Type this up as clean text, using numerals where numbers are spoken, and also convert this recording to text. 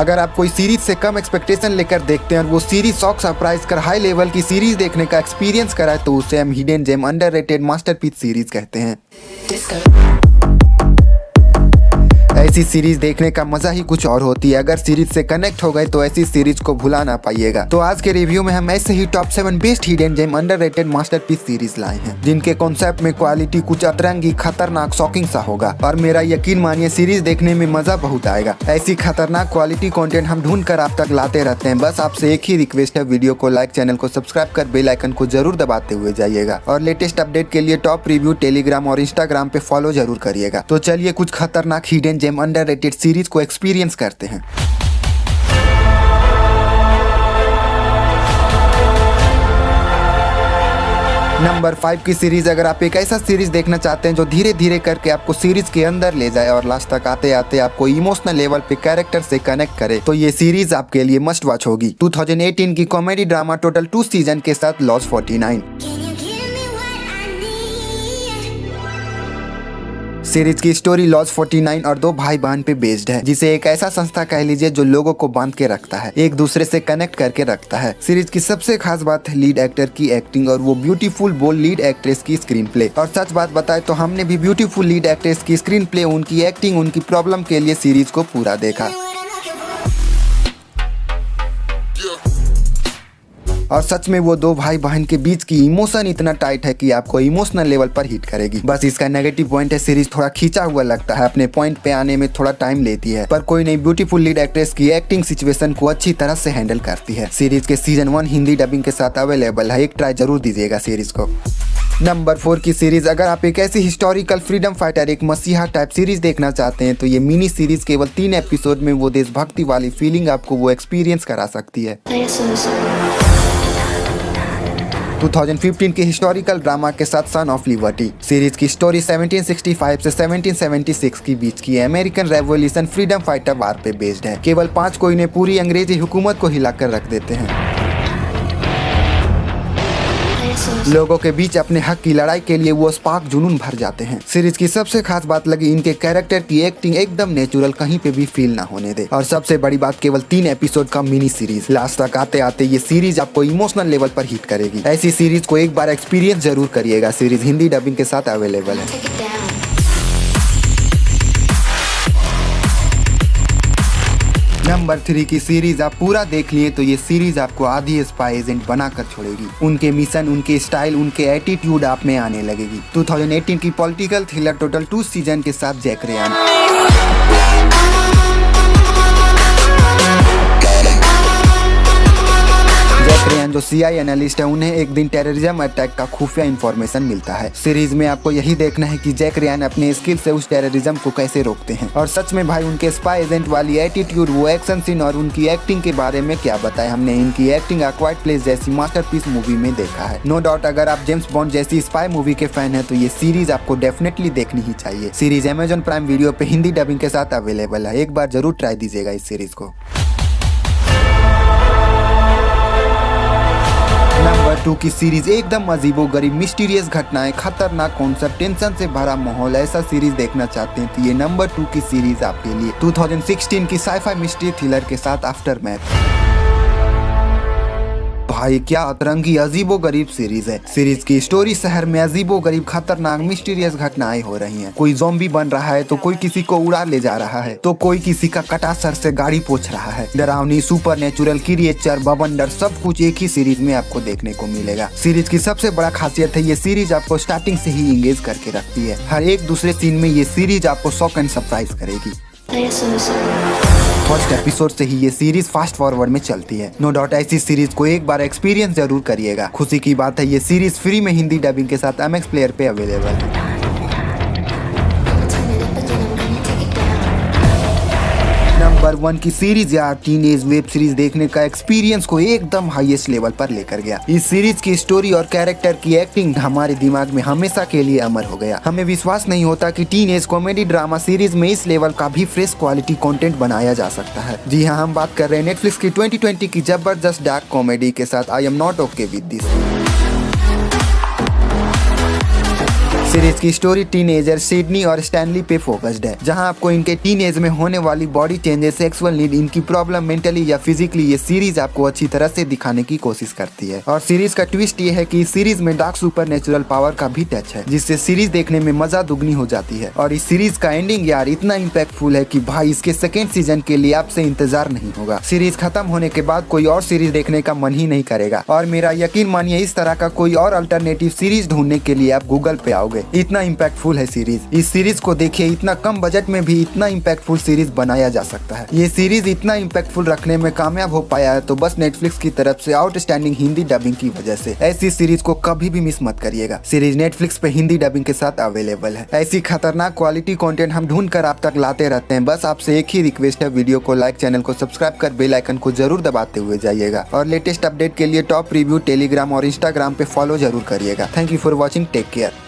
अगर आप कोई सीरीज से कम एक्सपेक्टेशन लेकर देखते हैं और वो सीरीज शॉक सरप्राइज कर हाई लेवल की सीरीज देखने का एक्सपीरियंस कराए तो उसे हम hidden gem underrated masterpiece series कहते हैं। ऐसी सीरीज देखने का मजा ही कुछ और होती है। अगर सीरीज से कनेक्ट हो गए तो ऐसी सीरीज को भुला ना पाइएगा। तो आज के रिव्यू में हम ऐसे ही top 7 best hidden gem underrated masterpiece series लाए हैं, जिनके कॉन्सेप्ट में क्वालिटी कुछ अतरंगी, खतरनाक, शॉकिंग सा होगा और मेरा यकीन मानिए सीरीज देखने में मजा बहुत आएगा। ऐसी खतरनाक क्वालिटी कंटेंट हम ढूंढ कर आप तक लाते रहते हैं। बस आपसे एक ही रिक्वेस्ट है, वीडियो को लाइक, चैनल को सब्सक्राइब कर बेल आइकन को जरूर दबाते हुए जाइएगा और लेटेस्ट अपडेट के लिए टॉप रिव्यू टेलीग्राम और इंस्टाग्राम पे फॉलो जरूर करिएगा। तो चलिए कुछ खतरनाक हिडन जेम अंडररेटेड सीरीज को एक्सपीरियंस करते हैं। नंबर 5 की सीरीज, अगर आप एक ऐसा सीरीज देखना चाहते हैं जो धीरे धीरे करके आपको सीरीज के अंदर ले जाए और लास्ट तक आते आते आपको इमोशनल लेवल पे कैरेक्टर से कनेक्ट करे, तो ये सीरीज आपके लिए मस्ट वॉच होगी। 2018 की कॉमेडी ड्रामा टोटल 2 सीजन के साथ लॉस 49। सीरीज की स्टोरी लॉस 49 और 2 भाई बहन पे बेस्ड है, जिसे एक ऐसा संस्था कह लीजिए जो लोगों को बांध के रखता है, एक दूसरे से कनेक्ट करके रखता है। सीरीज की सबसे खास बात है लीड एक्टर की एक्टिंग और वो ब्यूटीफुल बोल्ड लीड एक्ट्रेस की स्क्रीन प्ले। और सच बात बताए तो हमने भी ब्यूटीफुल लीड एक्ट्रेस की स्क्रीन प्ले, उनकी एक्टिंग, उनकी प्रॉब्लम के लिए सीरीज को पूरा देखा। और सच में वो 2 भाई बहन के बीच की इमोशन इतना टाइट है कि आपको इमोशनल लेवल पर हिट करेगी। बस इसका नेगेटिव पॉइंट है सीरीज थोड़ा खींचा हुआ लगता है, अपने पॉइंट पे आने में थोड़ा टाइम लेती है, पर कोई नहीं, ब्यूटीफुल लीड एक्ट्रेस की एक्टिंग सिचुएशन को अच्छी तरह से हैंडल करती है। सीरीज के सीजन 1 हिंदी डबिंग के साथ अवेलेबल है, एक ट्राई जरूर दीजिएगा सीरीज को। नंबर 4 की सीरीज, अगर आप एक ऐसी हिस्टोरिकल फ्रीडम फाइटर, एक मसीहा टाइप सीरीज देखना चाहते हैं तो ये मिनी सीरीज केवल 3 एपिसोड में वो देशभक्ति वाली फीलिंग आपको वो एक्सपीरियंस करा सकती है। 2015 के हिस्टोरिकल ड्रामा के साथ सन ऑफ लिबर्टी। सीरीज की स्टोरी 1765 से 1776 के बीच की अमेरिकन रेवोल्यूशन फ्रीडम फाइटर वार पे बेस्ड है। केवल 5 कोई ने पूरी अंग्रेजी हुकूमत को हिलाकर रख देते हैं। लोगों के बीच अपने हक की लड़ाई के लिए वो स्पार्क जुनून भर जाते हैं। सीरीज की सबसे खास बात लगी इनके कैरेक्टर की एक्टिंग, एकदम नेचुरल, कहीं पे भी फील ना होने दे। और सबसे बड़ी बात, केवल 3 एपिसोड का मिनी सीरीज, लास्ट तक आते आते ये सीरीज आपको इमोशनल लेवल पर हिट करेगी। ऐसी सीरीज को एक बार एक्सपीरियंस जरूर करिएगा। सीरीज हिंदी डबिंग के साथ अवेलेबल है। नंबर 3 की सीरीज, आप पूरा देख लिए तो ये सीरीज आपको आधी स्पाई एजेंट बनाकर छोड़ेगी। उनके मिशन, उनके स्टाइल, उनके एटीट्यूड आप में आने लगेगी। 2018 की पॉलिटिकल थ्रिलर टोटल 2 सीजन के साथ जैक रेयान। जैक रेयान जो सीआई एनालिस्ट है, उन्हें एक दिन टेररिज्म अटैक का खुफिया इंफॉर्मेशन मिलता है। सीरीज में आपको यही देखना है कि जैक रेयान अपने स्किल से उस टेररिज्म को कैसे रोकते हैं। और सच में भाई उनके स्पाई एजेंट वाली एटीट्यूड, वो एक्शन सीन और उनकी एक्टिंग के बारे में क्या बताएं। हमने इनकी एक्टिंग अ क्वाइट प्लेस जैसी मास्टरपीस मूवी में देखा है। नो डाउट अगर आप जेम्स बॉन्ड जैसी स्पाई मूवी के फैन है तो ये सीरीज आपको डेफिनेटली देखनी ही चाहिए। सीरीज अमेजॉन प्राइम वीडियो पे हिंदी डबिंग के साथ अवेलेबल है, एक बार जरूर ट्राई दीजिएगा इस सीरीज को। नंबर 2 की सीरीज, एकदम अजीबो गरीब, मिस्टीरियस घटनाएं, खतरनाक कॉन्सेप्ट, टेंशन से भरा माहौल, ऐसा सीरीज देखना चाहते हैं तो ये नंबर 2 की सीरीज आपके लिए। 2016 की साइफाई मिस्ट्री थ्रिलर के साथ आफ्टरमैथ। भाई क्या अतरंगी अजीबो गरीब सीरीज है। सीरीज की स्टोरी, शहर में अजीबो गरीब खतरनाक मिस्टीरियस घटनाएं हो रही हैं। कोई ज़ॉम्बी बन रहा है तो कोई किसी को उड़ा ले जा रहा है, तो कोई किसी का कटा सर से गाड़ी पोंछ रहा है। डरावनी, सुपर नेचुरल, क्रिएचर, बवंडर, सब कुछ एक ही सीरीज में आपको देखने को मिलेगा। सीरीज की सबसे बड़ा खासियत है ये सीरीज आपको स्टार्टिंग से ही इंगेज करके रखती है। हर एक दूसरे सीन में ये सीरीज आपको शॉक एंड सरप्राइज करेगी। फर्स्ट एपिसोड से ही ये सीरीज फास्ट फॉरवर्ड में चलती है। नो डाउट ऐसी सीरीज को एक बार एक्सपीरियंस जरूर करिएगा। खुशी की बात है ये सीरीज फ्री में हिंदी डबिंग के साथ MX प्लेयर पे अवेलेबल है। नंबर 1 की सीरीज यार, टीनेज वेब सीरीज देखने का एक्सपीरियंस को एकदम हाईएस्ट लेवल पर लेकर गया। इस सीरीज की स्टोरी और कैरेक्टर की एक्टिंग हमारे दिमाग में हमेशा के लिए अमर हो गया। हमें विश्वास नहीं होता कि टीनेज कॉमेडी ड्रामा सीरीज में इस लेवल का भी फ्रेश क्वालिटी कंटेंट बनाया जा सकता है। जी हाँ, हम बात कर रहे हैं नेटफ्लिक्स की 2020 की जबरदस्त डार्क कॉमेडी के साथ I am not okay with this. Series की स्टोरी टीनेजर सिडनी और स्टैनली पे फोकस्ड है, जहां आपको इनके टीनेज में होने वाली बॉडी चेंजेस, सेक्सुअल नीड, इनकी प्रॉब्लम मेंटली या फिजिकली, ये सीरीज आपको अच्छी तरह से दिखाने की कोशिश करती है। और सीरीज का ट्विस्ट ये है कि इस सीरीज में डार्क सुपर नेचुरल पावर का भी टच है, जिससे सीरीज देखने में मजा दुगनी हो जाती है। और इस सीरीज का एंडिंग यार इतना इम्पैक्टफुल है कि भाई इसके सेकेंड सीजन के लिए आपसे इंतजार नहीं होगा। सीरीज खत्म होने के बाद कोई और सीरीज देखने का मन ही नहीं करेगा, और मेरा यकीन मानिए इस तरह का कोई और अल्टरनेटिव सीरीज ढूंढने के लिए आप गूगल पे आओगे। इतना इम्पैक्टफुल है सीरीज। इस सीरीज को देखिए, इतना कम बजट में भी इतना इम्पैक्टफुल सीरीज बनाया जा सकता है। ये सीरीज इतना इम्पैक्टफुल रखने में कामयाब हो पाया है तो बस नेटफ्लिक्स की तरफ से आउटस्टैंडिंग हिंदी डबिंग की वजह से। ऐसी सीरीज को कभी भी मिस मत करिएगा। सीरीज नेटफ्लिक्स पे हिंदी डबिंग के साथ अवेलेबल है। ऐसी खतरनाक क्वालिटी कंटेंट हम ढूंढ कर आप तक लाते रहते हैं। बस आपसे एक ही रिक्वेस्ट है, वीडियो को लाइक, चैनल को सब्सक्राइब कर बेल आइकन को जरूर दबाते हुए जाइएगा। और लेटेस्ट अपडेट के लिए टॉप रिव्यू टेलीग्राम और इंस्टाग्राम पे फॉलो जरूर करिएगा। Thank you for watching, take care.